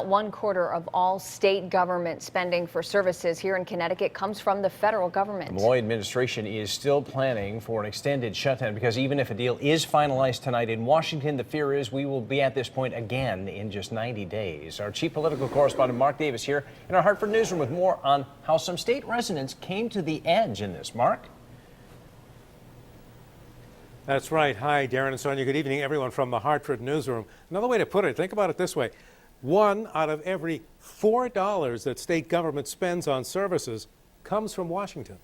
About 1/4 of all state government spending for services here in Connecticut comes from the federal government. The Malloy administration is still planning for an extended shutdown because even if a deal is finalized tonight in Washington, the fear is we will be at this point again in just 90 days. Our chief political correspondent Mark Davis here in our Hartford newsroom with more on how some state residents came to the edge in this. Mark? That's right. Hi, Darren and Sonia. Good evening, everyone from the Hartford newsroom. Another way to put it, think about it this way. 1 out of every $4 that state government spends on services comes from Washington.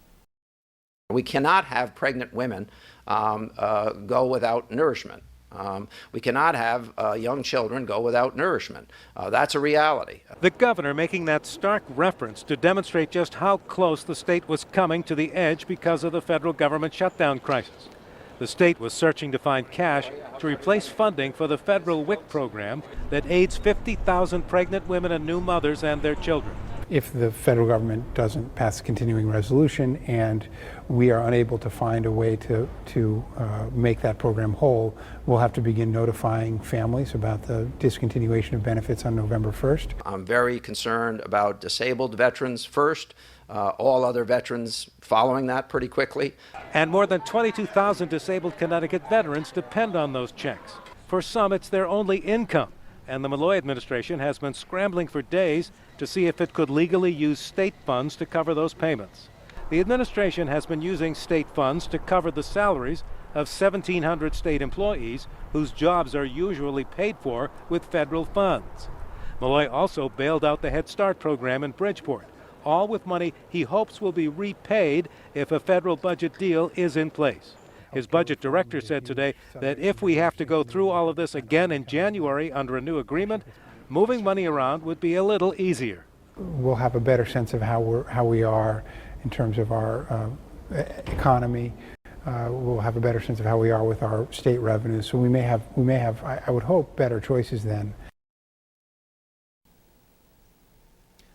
We cannot have pregnant women go without nourishment. We cannot have young children go without nourishment. That's a reality. The governor making that stark reference to demonstrate just how close the state was coming to the edge because of the federal government shutdown crisis. The state was searching to find cash to replace funding for the federal WIC program that aids 50,000 pregnant women and new mothers and their children. If the federal government doesn't pass a continuing resolution and we are unable to find a way to make that program whole, we'll have to begin notifying families about the discontinuation of benefits on November 1st. I'm very concerned about disabled veterans first, all other veterans following that pretty quickly. And more than 22,000 disabled Connecticut veterans depend on those checks. For some, it's their only income. And the Malloy administration has been scrambling for days to see if it could legally use state funds to cover those payments. The administration has been using state funds to cover the salaries of 1,700 state employees whose jobs are usually paid for with federal funds. Malloy also bailed out the Head Start program in Bridgeport, all with money he hopes will be repaid if a federal budget deal is in place. His budget director said today that if we have to go through all of this again in January under a new agreement, moving money around would be a little easier. We'll have a better sense of how we are in terms of our economy. We'll have a better sense of how we are with our state revenues. So we may have, I would hope, better choices then.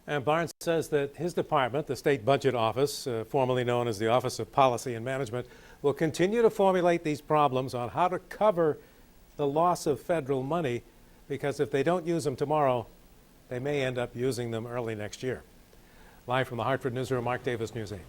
And Barnes says that his department, the State Budget Office, formerly known as the Office of Policy and Management, will continue to formulate these problems on how to cover the loss of federal money, because if they don't use them tomorrow, they may end up using them early next year. Live from the Hartford newsroom, Mark Davis, News 8.